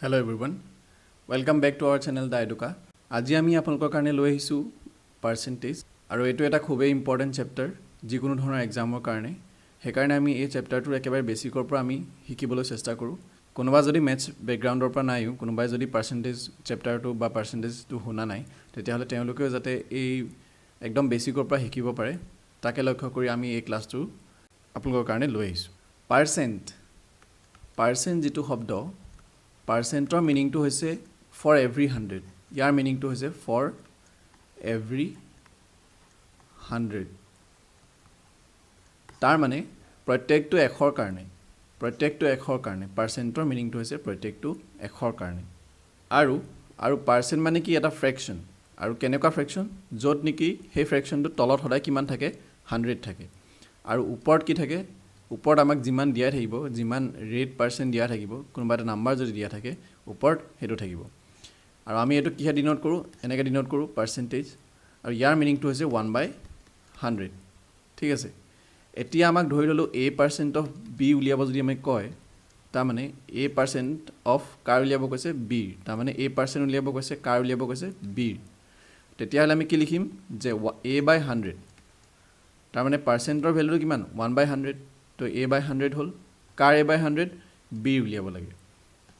Hello everyone, welcome back to our channel The Educa. আজি আমি আপোনালোকৰ কাৰণে লৈ আহিছোঁ পাৰ্চেন্টেজ আৰু এইটো এটা খুবেই ইম্পৰ্টেন্ট চেপ্টাৰ যিকোনো ধৰণৰ এক্সামৰ কাৰণে সেইকাৰণে আমি এই চেপ্টাৰটোৰ একেবাৰে বেসিকৰ পৰা আমি শিকিবলৈ চেষ্টা কৰোঁ কোনোবা যদি ম্যাথছ ব্যাকগ্ৰাউণ্ডৰ পৰা নাইও কোনোবাই যদি পাৰ্চেন্টেজ চেপ্টাৰটো বা পাৰ্চেন্টেজটো শুনা নাই তেতিয়াহ'লে তেওঁলোকেও যাতে এই একদম বেসিকৰ পৰা শিকিব পাৰে তাকে লক্ষ্য কৰি আমি এই ক্লাছটো আপোনালোকৰ কাৰণে লৈ আহিছোঁ পাৰ্চেন্ট যেটো শব্দ পাৰ্চেন্টৰ মিনিংটো হৈছে for every 100 ইয়াৰ মিনিংটো হৈছে for every 100 তাৰ মানে প্ৰত্যেকটো এশৰ কাৰণে পাৰ্চেন্টৰ মিনিংটো হৈছে প্ৰত্যেকটো এশৰ কাৰণে আৰু পাৰ্চেন্ট মানে কি এটা ফ্ৰেকশন আৰু কেনেকুৱা ফ্ৰেকশন যত নেকি সেই ফ্ৰেকশনটো তলত সদায় কিমান থাকে 100 থাকে আৰু ওপৰত কি থাকে ওপৰত আমাক যিমান দিয়া থাকিব যিমান ৰেট পাৰ্চেন্ট দিয়া থাকিব কোনোবা এটা নাম্বাৰ যদি দিয়া থাকে ওপৰত হেতু থাকিব আৰু আমি এটো কিহে ডিনোট কৰো এনেকে ডিনোট কৰো পাৰ্চেন্টেজ আৰু ইয়াৰ মিনিংটো হৈছে 1/100 ঠিক আছে এতিয়া আমাক ধৰি ললো a% অফ b উলিয়াব যদি আমি কয় তা মানে a% অফ কাৰ উলিয়াব কৈছে b তা মানে a% উলিয়াব কৈছে কাৰ উলিয়াব কৈছে b তেতিয়া হলে আমি কি লিখিম যে a/100 তা মানে পাৰ্চেন্টৰ ভ্যালুটো কিমান 1/100 তো a/100 হল কাৰ a/100 b উলিয়াব লাগে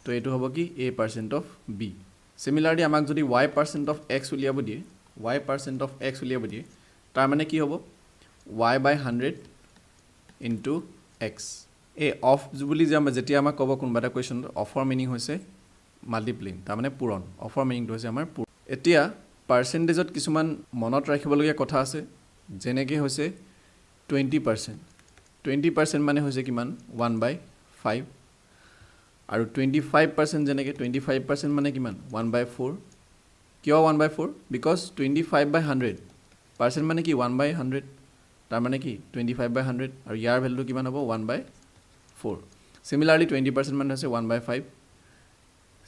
তো এটো হ'ব কি a% অফ b Similarly, আমাক যদি y% of x উলিয়াব দিয়ে y% of x উলিয়াব দিয়ে তাৰ মানে কি হ'ব y/100 into x এই অফ বুলি যেতিয়া আমাক ক'ব কোনবা এটা কোৱেশ্চন অফৰ মিনিং হৈছে মাল্টিপ্লিং তাৰ মানে পূৰণ অফৰ মিনিংটো হৈছে আমাৰ এতিয়া পাৰ্চেন্টেজত কিছুমান মনত ৰাখিবলগীয়া কথা আছে যেনেকৈ হৈছে 20% মানে হৈছে কিমান 1/5 আৰু 25% যেনেকৈ 25% মানে কিমান 1/4 কিয় 1/4 because 25/100 পাৰ্চেন্ট মানে কি 1/100 তাৰ মানে কি 25/100 আৰু ইয়াৰ ভ্যালুটো কিমান হ'ব 1/4 similarly 20% মানে হৈছে 1/5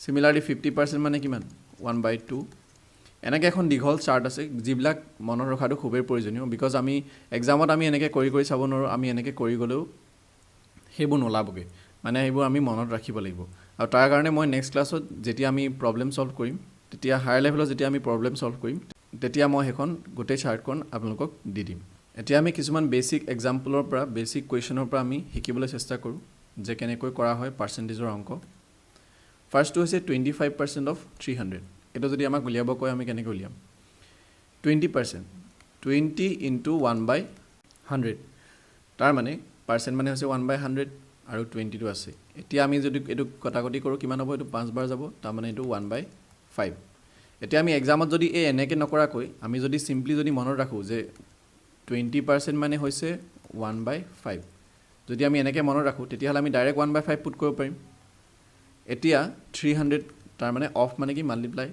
similarly 50% মানে কিমান 1/2 এনেকৈ এখন দীঘল চাৰ্ট আছে যিবিলাক মনত ৰখাটো খুবেই প্ৰয়োজনীয় because আমি এক্সামত আমি এনেকৈ কৰি চাব নোৱাৰো আমি এনেকৈ কৰি গলেও হেবু নলাবগে মানে এইবোৰ আমি মনত ৰাখিব লাগিব আৰু তাৰ কাৰণে মই নেক্সট ক্লাছত যেতিয়া আমি প্ৰবলেম সলভ কৰিম তেতিয়া হায়াৰ লেভেলত যেতিয়া আমি প্ৰবলেম সলভ কৰিম তেতিয়া মই এখন গোটেই চাৰ্টখন আপোনালোকক দি দিম এতিয়া আমি কিছুমান বেসিক এক্সাম্পলৰ পৰা বেসিক কোৱেশ্চনৰ পৰা আমি শিকিবলৈ চেষ্টা কৰো যে কেনেকৈ কৰা হয় পাৰ্চেন্টেজৰ অংক ফাৰ্ষ্টটো হৈছে 25% অফ 300 এটা যদি আমাক উলিয়াব কয় আমি কেনেকৈ উলিয়াম 20% 20 into 1/100 তাৰ মানে পাৰ্চেন্ট মানে হৈছে 1/100 আৰু 20 টো আছে এতিয়া আমি যদি এটো কটাকটি কৰো কিমান হ'ব এটো 5 বাৰ যাব তাৰ মানে এটো 1/5 এতিয়া আমি এক্সামত যদি এই এনেকে নকৰা কই আমি যদি সিম্পলি যদি মনত ৰাখো যে 20% মানে হৈছে 1/5 যদি আমি এনেকে মনত ৰাখো তেতিয়া হলে আমি ডাইৰেক্ট 1/5 পুট কৰিব পাৰিম এতিয়া 300 তাৰ মানে অফ মানে কি মাল্টিপ্লাই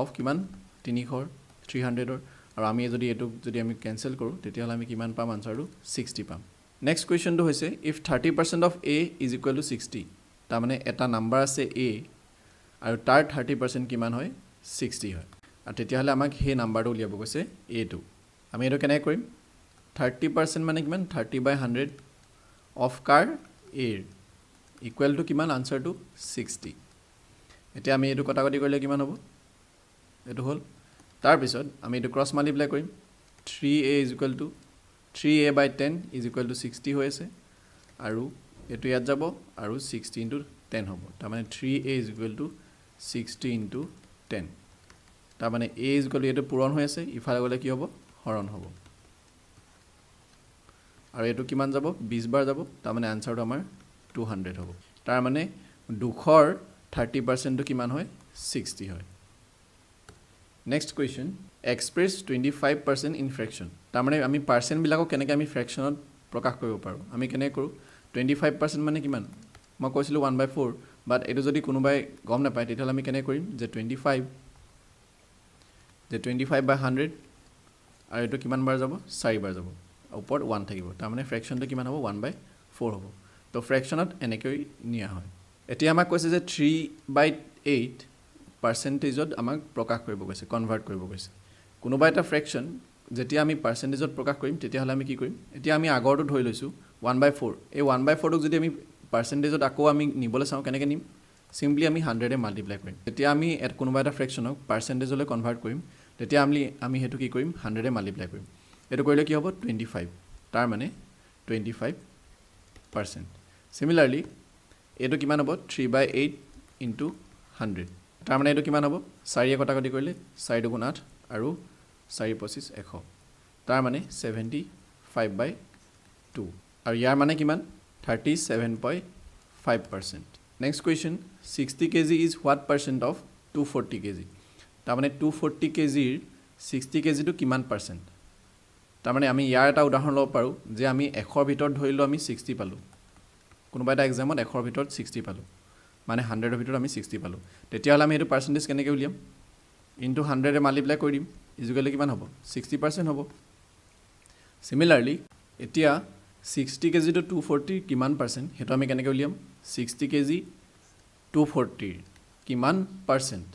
অফ কিমান 300 300 আৰু আমি যদি এটো যদি আমি ক্যান্সেল কৰো তেতিয়া হলে আমি কিমান পাম আনসাৰটো 60 পাম Next question to hoise if 30% of a is equal to 60 ta mane eta number ase a aru tar 30% kiman hoy 60 hoy aru tetia hole amak he number to uliabo koise a2 ami eto kenai korim 30% mane kiman 30/100 of car a equal to kiman answer to 60 etia ami eto kotakoti korile kiman hobo eto hol tar pisot ami eto cross multiply korim 3a is equal to 3a/10 is equal to 60 hoise aru etu yat jabo aru 60 into 10 hobo ta mane 3a is equal to 60 into 10 ta mane a is equal to etu puron hoise ifale gole ki hobo horon hobo aru etu kiman jabo 20 bar jabo ta mane answer to amar 200 hobo tar mane 200 30% to kiman hoy 60 hoy Next question express 25% in fraction তাৰ মানে আমি per cent বিলাকক কেনেকৈ আমি ফ্ৰেকশনত প্ৰকাশ কৰিব পাৰো আমি কেনে কৰো 25% মানে কিমান মই কৈছিলো 1/4 বাট এটো যদি কোনোবাই গম নাপায় তেতিয়া আমি কেনে কৰিম যে 25/100 আৰু এটো কিমান বাৰ যাব 4 বাৰ যাব ওপৰত 1 থাকিব তাৰ মানে ফ্ৰেকশনটো কিমান হ'ব 1/4 হ'ব তো ফ্ৰেকশনত এনেকৈ নিয়া হয় এতিয়া আমাক কৈছে যে 3/8 পাৰ্সেন্টেজত আমাক প্ৰকাশ কৰিব কৈছে কনভাৰ্ট কৰিব কৈছে কোনোবা এটা ফ্ৰেকশন যেতিয়া আমি পাৰ্সেন্টেজত প্ৰকাশ কৰিম তেতিয়া হলে আমি কি কৰিম এতিয়া আমি আগৰটো ধৰি লৈছো 1/4 এই 1/4 ক যদি আমি পার্সেন্টেজত আকৌ আমি নিবলৈ চাও কেনেকৈ নিম সিম্পলি আমি 100 এ মাল্টিপ্লাই কৰিম তেতিয়া আমি এট কোনোবা এটা ফ্ৰেকশনক পাৰ্চেন্টেজলৈ কনভাৰ্ট কৰিম তেতিয়া আমি হেতু কি কৰিম 100 এ মাল্টিপ্লাই কৰিম এটো কৰিলে কি হ'ব 25 তাৰ মানে 25% সিমিলাৰলি এটো কিমান হ'ব 3/8 ইনটু 100 তাৰ মানে এটো কিমান হ'ব 4 এ কটাকটি কৰিলে 4 দুগুণ 8 আৰু 4 25 100 তাৰ মানে 75/2 আৰু ইয়াৰ মানে কিমান 37.5% next question 60 kg is what percent of 240 kg তাৰ মানে 240 kg ৰ 60 kg টো কিমান পাৰ্সেন্ট তাৰ মানে আমি ইয়াৰ এটা উদাহৰণ লব পাৰো যে আমি 100 ৰ ভিতৰত ধৰিলো আমি 60 পালো কোনোবা এটা এক্সামত 100 ৰ ভিতৰত 60 পালো মানে 100 ৰ ভিতৰত আমি 60 পালো তেতিয়া হলে আমি এটো পাৰ্সেন্টেজ কেনেকৈ উলিয়াম ইনটু 100 এ মাল্টিপ্লাই কৰি দিম ইজুকেলি কিমান হ'ব 60% হ'ব সিমিলাৰলি এতিয়া 60 kg to 240 কিমান পার্সেন্ট হেতু আমি কেনেকৈ উলিয়াম 60 kg 240 কিমান পার্সেন্ট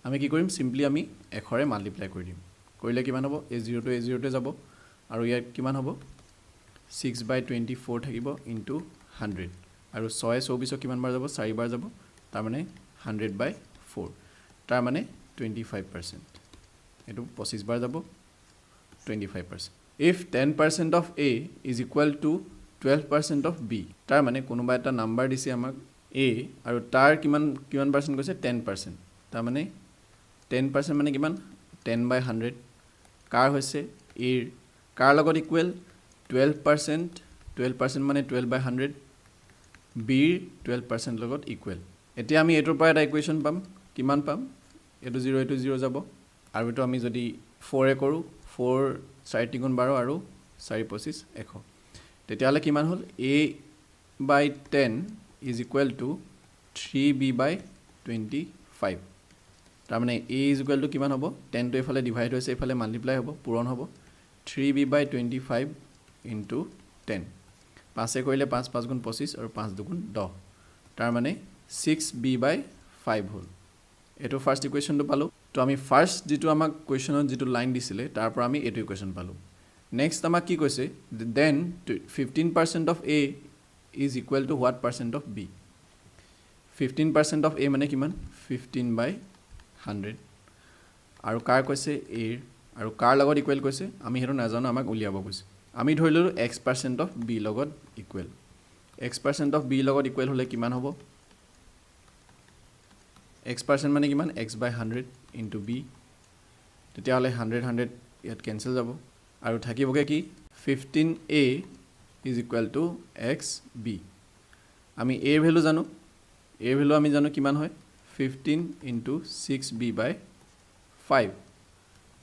আমি কি কৰিম সিম্পলি আমি 100 এ মাল্টিপ্লাই কৰি দিম কৰিলে কিমান হ'ব a0 to a0 তে যাব আৰু ইয়াৰ কিমান হ'ব 6/24 থাকিব ইনটু 100 আৰু 6 24 কিমান বাৰ যাব 4 বাৰ যাব তাৰ মানে 100/4 তাৰ মানে 25% এটো 25 বাৰ যাব 25% if 10% of a is equal to 12% of b তাৰ মানে কোনোবা এটা নাম্বাৰ দিছে আমাক a আৰু তাৰ কিমান পাৰ্সেন্ট কৈছে 10% তাৰ মানে 10% মানে কিমান 10/100 কাৰ হৈছে a কাৰ লগত ইকুৱেল 12% মানে 12/100 b 12% লগত ইকুৱেল এতিয়া আমি এটোৰ পৰা এটা ইকুৱেচন পাম কিমান পাম এটো 0 যাব আৰু এটো আমি যদি 4 এ কৰো 4 4 3 12 আৰু 4 25 100 তেতিয়া হলে কিমান হল a/10 is equal to 3b/25 তাৰ মানে a is equal to কিমান হ'ব 10 টো এফালে ডিভাইড হৈছে এফালে মাল্টিপ্লাই হ'ব পূৰণ হ'ব 3b/25 into 10 5 এ কৰিলে 5 5 গুণ 25 আৰু 5 দুগুণ 10 তাৰ মানে 6b/5 হল এটো ফাৰ্স্ট ইকুৱেচনটো পালো তো আমি ফাৰ্স্ট যেটো আমাক কোৱেচনত যেটো লাইন দিছিলে তাৰ পৰা আমি এটো ইকুৱেচন পালো নেক্সট আমাক কি কৈছে then 15% of a is equal to what percent of b 15% of a মানে কিমান 15/100 আৰু কাৰ কৈছে a আৰু কাৰ লগত ইকুৱেল কৈছে আমি হেতু নাজানো আমাক উলিয়াব কৈছে আমি ধৰিলো x% of b লগত ইকুৱেল x% of b লগত ইকুৱেল হলে কিমান হ'ব x% মানে কিমান x/100 into b তেতিয়া হলে 100 ইয়াত কেনসেল যাব আৰু থাকিবগে কি 15a is equal to xb আমি a এর ভ্যালু জানো a এর ভ্যালু আমি জানো কিমান হয় 15 into 6b/5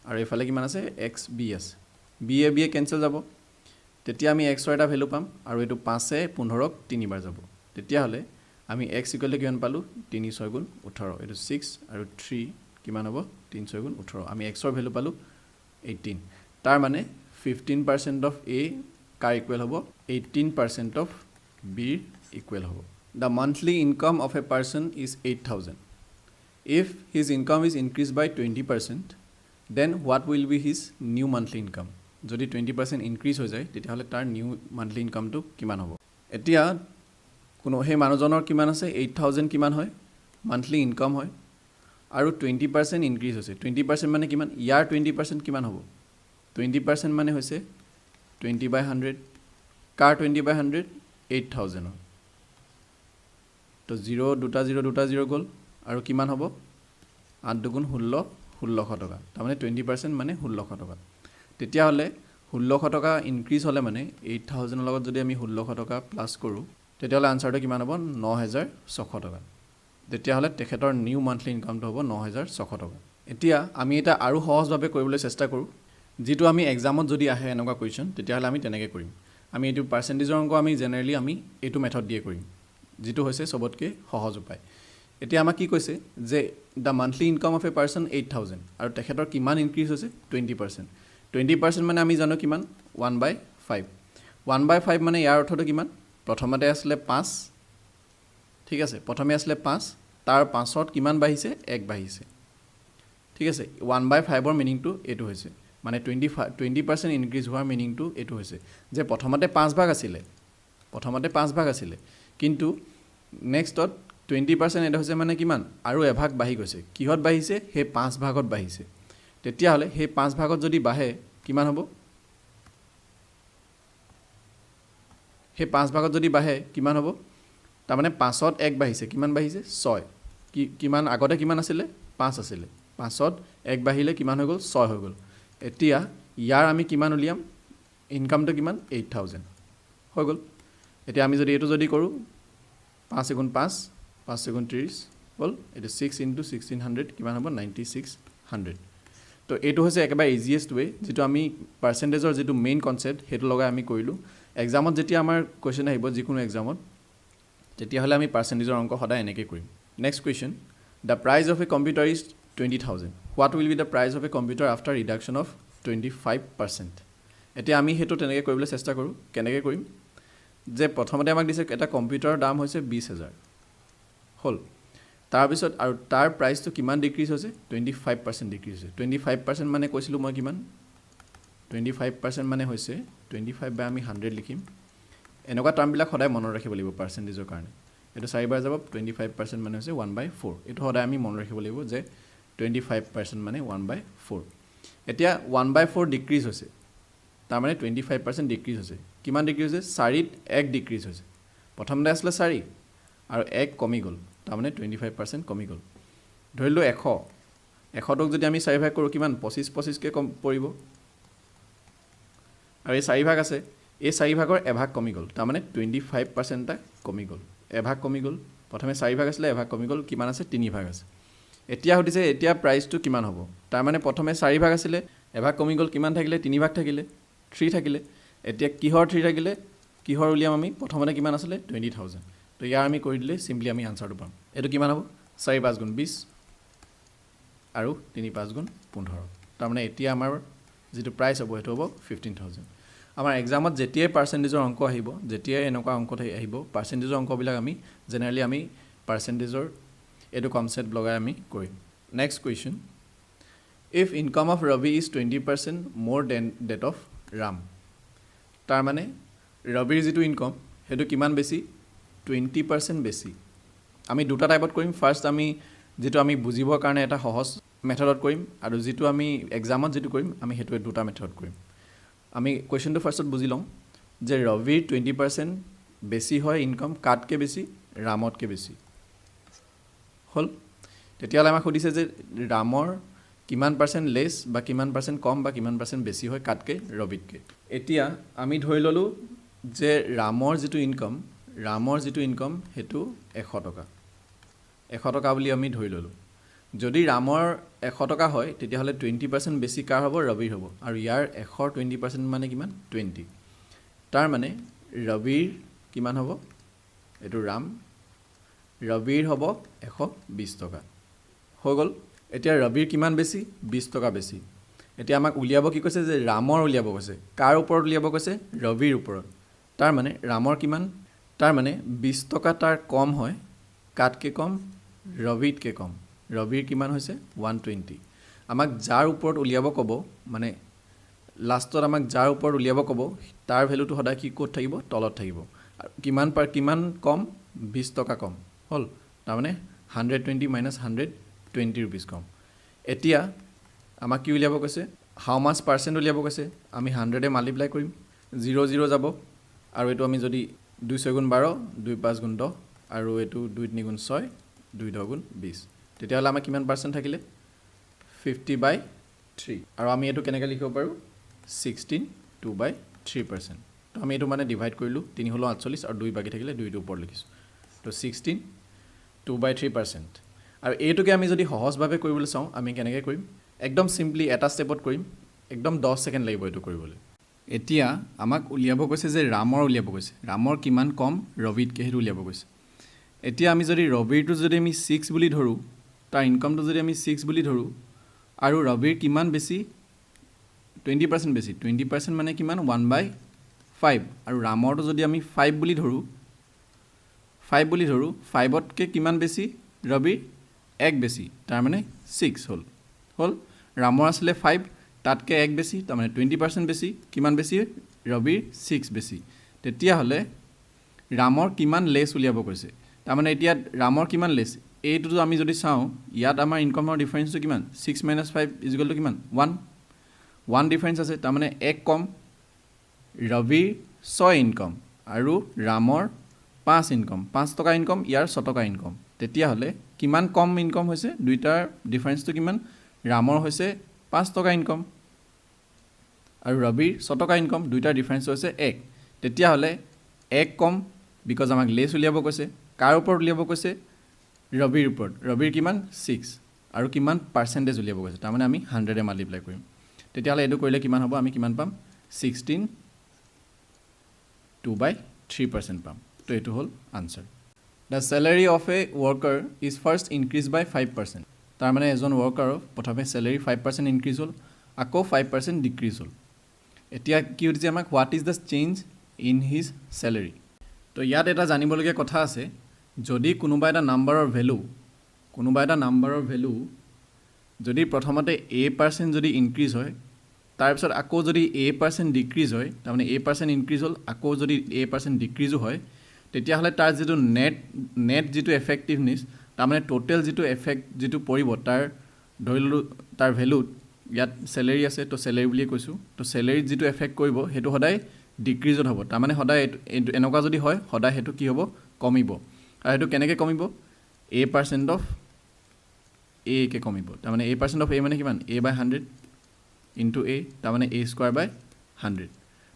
আৰু এফালে কিমান আছে xb আছে b এ কেনসেল যাব তেতিয়া আমি x ৰ এটা ভ্যালু পাম আৰু এটো 5 এ 15 ক 3 বাৰ যাব তেতিয়া হলে আমি x ইকুৱেল টু কিমান পালো 3 6 গুণ 18 এটো 6 আৰু 3 কিমান হ'ব 3 6 গুণ 18 আমি x ৰ ভ্যালু পালো 18 তাৰ মানে 15% of a কাৰ ইকুৱেল হ'ব 18% of b ইকুৱেল হ'ব the monthly income of a person is 8000 if his income is increased by 20% then what will be his new monthly income যদি 20% ইনক্ৰিজ হৈ যায় তেতিয়া হলে তাৰ নিউ মান্থলি ইনকামটো কিমান হ'ব এতিয়া কোনো হে মানুহজনৰ কিমান আছে 8000 কিমান হয় মান্থলি ইনকাম হয় আৰু 20% ইনক্ৰিজ হৈছে 20% মানে কিমান ইয়াৰ 20% কিমান হ'ব 20% মানে হৈছে 20/100 কাৰ 20/100 8000 তো 0 দুটা 0 গল আৰু কিমান হ'ব 8 দুগুণ 1600 টকা তাৰ মানে 20% মানে 1600 টকা তেতিয়া হলে 1600 টকা ইনক্ৰিজ হলে মানে 8000 ৰ লগত যদি আমি 1600 টকা প্লাস কৰো তেতিয়া হলে আনসাৰটো কিমান হ'ব 9600 টকা তেতিয়া হলে তেখেতৰ নিউ মান্থলি ইনকামটো হ'ব 9600 টকা এতিয়া আমি এটা আৰু সহজভাৱে কৰিবলৈ চেষ্টা কৰো যেটো আমি এক্সামত যদি আহে এনেকুৱা কোৱেশ্চন তেতিয়া হলে আমি তেনেকৈ কৰিম আমি এটো পাৰ্সেন্টেজৰ অংক আমি জেনাৰেলি আমি এটো মেথড দিয়ে কৰিম যেটো হৈছে সবতকে সহজ উপায় এতিয়া আমাক কি কৈছে যে the monthly income of a person 8000 আৰু তেখেতৰ কিমান ইনক্ৰিজ হৈছে 20% 20% মানে আমি জানো কিমান 1/5 1/5 মানে ইয়াৰ অৰ্থটো কিমান প্ৰথমতে আসলে 5 ঠিক আছে প্ৰথমে আসলে 5 তাৰ 5ত কিমান বাঢ়িছে 1 বাঢ়িছে ঠিক আছে 1/5 ৰ মিনিংটো এটো হৈছে মানে 20% ইনক্ৰিজ হোৱাৰ মিনিংটো এটো হৈছে যে প্ৰথমতে 5 ভাগ আছিল কিন্তু নেক্সটত 20% এটা হৈছে মানে কিমান আৰু এভাগ বাঢ়ি গৈছে কিহত বাঢ়িছে সেই 5 ভাগত বাঢ়িছে তেতিয়া হলে সেই 5 ভাগত যদি বাঢ়ে কিমান হ'ব সেই 5 ভাগত যদি বাঢ়ে কিমান হ'ব তাৰ মানে 5ত 1 বাঢ়িছে কিমান বাঢ়িছে 6 কিমান আগতে কিমান আছিল 5 আছিল 5ত 1 বাঢ়িলে কিমান হৈ গ'ল 6 হৈ গ'ল এতিয়া ইয়াৰ আমি কিমান উলিয়াম ইনকামটো কিমান 8000 হৈ গ'ল এতিয়া আমি যদি এটো যদি কৰো 5 * 5 5 * 30 হ'ল এটা 6 * 1600 কিমান হ'ব 9600 তো এটো হৈছে একেবাৰে ইজিয়েষ্ট ওয়ে যেটো আমি পাৰ্সেন্টেজৰ যেটো মেইন কনসেপ্ট হেতু লগাই আমি কৰিলো এক্সামত যেতিয়া আমাৰ কোৱেশ্চন আহিব যিকোনো এক্সামত তেতিয়া হলে আমি পাৰ্সেন্টেজৰ অংক সদায় এনেকৈ কৰিম next question the price of a computer is 20000 what will be the price of a computer after reduction of 25% এতিয়া আমি হেতু তেনেকৈ কৰিবলৈ চেষ্টা কৰো কেনেকৈ কৰিম যে প্ৰথমতে আমাক দিছে এটা কম্পিউটাৰৰ দাম হৈছে 20000 হল তাৰ পিছত আৰু তাৰ প্ৰাইসটো কিমান ডিক্ৰিজ হৈছে 25% ডিক্ৰিজ হৈছে 25% মানে কৈছিলো মই কিমান 25% মানে হৈছে 25 বাই আমি 100 লিখিম এনেকুৱা টাৰ্মবিলাক সদায় মনত ৰাখিব লাগিব পাৰ্সেন্টেজৰ কাৰণে এটো 4 বাৰ যাব 25% মানে হৈছে 1/4 এটো সদায় আমি মনত ৰাখিব লাগিব যে 25% মানে 1/4 এতিয়া 1/4 ডিক্ৰিজ হৈছে তাৰ মানে 25% ডিক্ৰিজ হৈছে কিমান ডিক্ৰিজ হৈছে 4ত 1 ডিক্ৰিজ হৈছে প্ৰথমতে আছিল 4 আৰু 1 কমি গল তাৰ মানে 25% কমি গল ধৰিলো 100 100ক যদি আমি 4 ভাগ কৰো কিমান 25 কে কম পৰিব আৰু এই 4 ভাগ আছে এই 4 ভাগৰ এভাগ কমি গল তাৰ মানে 25% টা কমি গল এভাগ কমি গল প্ৰথমে 4 ভাগ আছিল এভাগ কমি গল কিমান আছে 3 ভাগ আছে এতিয়া হতিছে এতিয়া প্ৰাইসটো কিমান হ'ব তাৰ মানে প্ৰথমে 4 ভাগ আছিল এভাগ কমি গল কিমান থাকিলে 3 ভাগ থাকিলে 3 থাকিলে এতিয়া কিহৰ 3 থাকিলে কিহৰ উলিয়াম আমি প্ৰথমতে কিমান আছিল 20000 তো ইয়াৰ আমি কৰি দিলে সিম্পলি আমি আনসাৰটো পাম এটো কিমান হ'ব 4 5 গুণ 20 আৰু 3 5 গুণ 15 তাৰ মানে এতিয়া আমাৰ যেটো প্ৰাইস হ'ব হেতু হ'ব 15000 আমাৰ এক্সামত যেতিয়াই পাৰ্সেন্টেজৰ অংক আহিব যেতিয়াই এনেকুৱা অংক আহিব পাৰ্সেন্টেজৰ অংকবিলাক আমি জেনাৰেলি আমি পাৰ্সেন্টেজৰ এটো কনসেপ্ট লগাই আমি কৰিম next question if income of Ravi is 20% more than that of Ram তাৰ মানে ৰবিৰ যেটো ইনকাম হেতু কিমান বেছি 20% বেছি আমি দুটা টাইপত কৰিম ফাৰ্স্ট আমি যেটো আমি বুজিবৰ কাৰণে এটা সহজ মেথডত কৰিম আৰু যেটো আমি এক্সামত যেটো কৰিম আমি হেতু দুটা মেথডত কৰিম আমি কোৱেশ্চনটো ফাৰ্স্টত বুজি লম যে ৰবিৰ 20% বেছি হয় ইনকাম কাটকে বেছি ৰামতকে বেছি হল তেতিয়ালে আমাক সুধিছে যে ৰামৰ কিমান পাৰ্সেন্ট লেস বা কিমান পাৰ্সেন্ট কম বা কিমান পাৰ্সেন্ট বেছি হয় কাটকে ৰবিতকে এতিয়া আমি ধৰি ললো যে ৰামৰ যেটো ইনকাম হেতু 100 টকা 100 টকা বুলি আমি ধৰি ললো যদি ৰামৰ 100 টকা হয় তেতিয়া হলে 20% বেছি কাৰ হ'ব ৰবিৰ হ'ব আৰু ইয়াৰ 100 20% মানে কিমান 20 তাৰ মানে ৰবিৰ কিমান হ'ব এটো ৰাম ৰবিৰ হ'ব 120 টকা হৈ গল এতিয়া ৰবিৰ কিমান বেছি 20 টকা বেছি এতিয়া আমাক উলিয়াব কি কৈছে যে ৰামৰ উলিয়াব কৈছে কাৰ ওপৰত উলিয়াব কৈছে ৰবিৰ ওপৰত তাৰ মানে ৰামৰ কিমান তাৰ মানে 20 টকা তাৰ কম হয় কাটকে কম ৰবিতকে কম ৰবিৰ কিমান হৈছে 120 আমাক যাৰ ওপৰত উলিয়াব কব মানে লাষ্টত আমাক যাৰ ওপৰত উলিয়াব কব তাৰ ভ্যালুটো সদায় কি কোড থাকিব তলত থাকিব কিমান কম 20 টকা কম হল তাৰ মানে 120 minus 120 rupees কম এতিয়া আমাক কি উলিয়াব কৈছে হাউ মাচ পার্সেন্ট উলিয়াব কৈছে আমি 100 এ মাল্টিপ্লাই কৰিম 0 0 যাব আৰু এটো আমি যদি 2 6 গুণ 12 2 5 গুণ 10 আৰু এটো 2 3 গুণ 6 2 10 গুণ 20 তেতিয়া হলে আমাৰ কিমান পাৰ্সেন্ট থাকিলে 50/3 আৰু আমি এটো কেনেকৈ লিখিব পাৰো 16 2/3% তো আমি এটো মানে ডিভাইড কৰিলো 3 হলো 48 আৰু 2 বাকি থাকিলে 2 ৰ ওপৰত লিখিছো তো 16 2/3% আৰু এইটোকে আমি যদি সহজভাৱে কৰিবলৈ চাও আমি কেনেকৈ কৰিম একদম সিম্পলি এটা স্টেপত কৰিম একদম 10 সেকেন্ড লাগিব এটো কৰিবলৈ এতিয়া আমাক উলিয়াব কৈছে যে ৰামৰ উলিয়াব কৈছে ৰামৰ কিমান কম ৰবিতকে হেতু উলিয়াব কৈছে এতিয়া আমি যদি ৰবিৰটো যদি আমি 6 বুলি ধৰো তাৰ ইনকামটো যদি আমি 6 বুলি ধৰো আৰু ৰবিৰ কিমান বেছি 20% বেছি 20% মানে কিমান 1/5 আৰু ৰামৰটো যদি আমি 5 বুলি ধৰো 5তকে কিমান বেছি ৰবিৰ 1 বেছি তাৰ মানে 6 হল ৰামৰ আসলে 5 তাতকে 1 বেছি তাৰ মানে 20% বেছি কিমান বেছি ৰবিৰ 6 বেছি তেতিয়া হলে ৰামৰ কিমান লেস উলিয়াব কৈছে তাৰমানে এতিয়া ৰামৰ কিমান লেছ এইটোতো আমি যদি চাওঁ ইয়াত আমাৰ ইনকামৰ ডিফাৰেঞ্চটো কিমান 6 - 5 = কিমান 1 ডিফাৰেঞ্চ আছে তাৰমানে 1 কম ৰবিৰ 6 ইনকাম আৰু ৰামৰ 5 ইনকাম 5 টকা ইনকাম ইয়াৰ 6 টকা ইনকাম তেতিয়াহ'লে কিমান কম ইনকাম হৈছে দুইটাৰ ডিফাৰেঞ্চটো কিমান ৰামৰ হৈছে 5 টকা ইনকাম আৰু ৰবিৰ 6 টকা ইনকাম দুইটাৰ ডিফাৰেঞ্চ হৈছে 1 তেতিয়াহ'লে 1 কম বিকজ আমাক লেছ উলিয়াব কৈছে কাৰ ওপৰত উলিয়াব কৈছে ৰবিৰ ওপৰত ৰবিৰ কিমান 6 আৰু কিমান পাৰ্চেণ্টেজ উলিয়াব কৈছে তাৰমানে আমি 100 এ মাল্টিপ্লাই কৰিম তেতিয়াহ'লে এইটো কৰিলে কিমান হ'ব আমি কিমান পাম 16 2/3% পাম তো এইটো হ'ল answer the salary of a worker is first increase by 5% তাৰমানে এজন ওয়াৰ্কাৰৰ প্ৰথমে স্যালাৰি 5% ইনক্ৰিজ হ'ল আকৌ 5% ডিক্ৰিজ হ'ল এতিয়া কি হৈছে আমাক what is the change in his স্যালাৰি তো ইয়াত এটা জানিবলগীয়া কথা আছে যদি কোনোবা এটা নাম্বাৰৰ ভ্যালু যদি প্ৰথমতে a% যদি ইনক্ৰিজ হয় তাৰপিছত আকৌ যদি a% ডিক্ৰিজ হয় তাৰমানে a% ইনক্ৰিজ হ'ল আকৌ যদি a% ডিক্ৰিজো হয় তেতিয়াহ'লে তাৰ যিটো নেট যিটো এফেক্টিভনেছ তাৰমানে টোটেল যিটো এফেক্ট যিটো পৰিব তাৰ ধৰিলোঁ তাৰ ভ্যালুত ইয়াত স্যালাৰি আছে তো স্যালাৰি বুলি কৈছোঁ তো স্যালাৰিত যিটো এফেক্ট কৰিব সেইটো সদায় ডিক্ৰিজত হ'ব তাৰমানে সদায় এনেকুৱা যদি হয় সদায় সেইটো কি হ'ব কমিব আৰু সেইটো কেনেকৈ কমিব a% অফ a কে কমিব তাৰমানে a% অফ a মানে কিমান a/100 ইনটু a তাৰমানে a²/100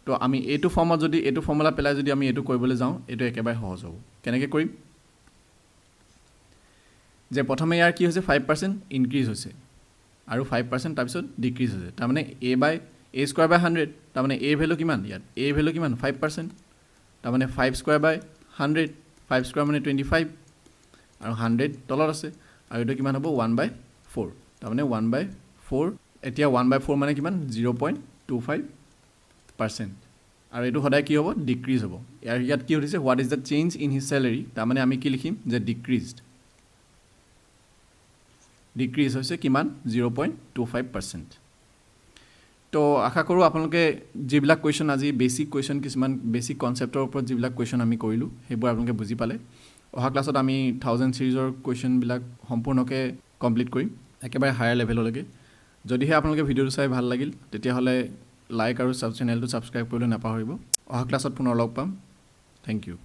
তো আমি এইটো ফৰ্মত যদি এইটো ফৰ্মুলা পেলাই যদি আমি এইটো কৰিবলৈ যাওঁ এইটো একেবাৰে সহজ হ'ব কেনেকৈ কৰিম যে প্ৰথমে ইয়াৰ কি হৈছে 5% ইনক্ৰিজ হৈছে আৰু 5% তাৰপিছত ডিক্ৰিজ হৈছে তাৰমানে a²/100 তাৰমানে a ভ্যালু কিমান ইয়াত a ভ্যালু কিমান 5% তাৰমানে 5² 5² মানে 25 আৰু 100 তলত আছে আৰু এইটো কিমান হ'ব 1/4 তাৰমানে 1/4 এতিয়া 1/4 মানে কিমান 0.25% আৰু এইটো সদায় কি হ'ব ডিক্ৰিজ হ'ব ইয়াত কি হৈছে what is the change in his স্যালাৰি তাৰমানে আমি কি লিখিম যে ডিক্ৰিজ হৈছে কিমান 0.25% তো আশা কৰোঁ আপোনালোকে যিবিলাক কুৱেশ্যন আজি বেছিক কুৱেশ্যন কিছুমান বেছিক কনচেপ্টৰ ওপৰত যিবিলাক কুৱেশ্যন আমি কৰিলোঁ সেইবোৰ আপোনালোকে বুজি পালে অহা ক্লাছত আমি 1000 সিৰিজৰ কুৱেশ্যনবিলাক সম্পূৰ্ণকৈ কমপ্লিট কৰিম একেবাৰে হায়াৰ লেভেললৈকে যদিহে আপোনালোকে ভিডিঅ'টো চাই ভাল লাগিল তেতিয়াহ'লে লাইক আৰু চেনেলটো ছাবস্ক্ৰাইব কৰিবলৈ নাপাহৰিব অহা ক্লাছত পুনৰ লগ পাম থেংক ইউ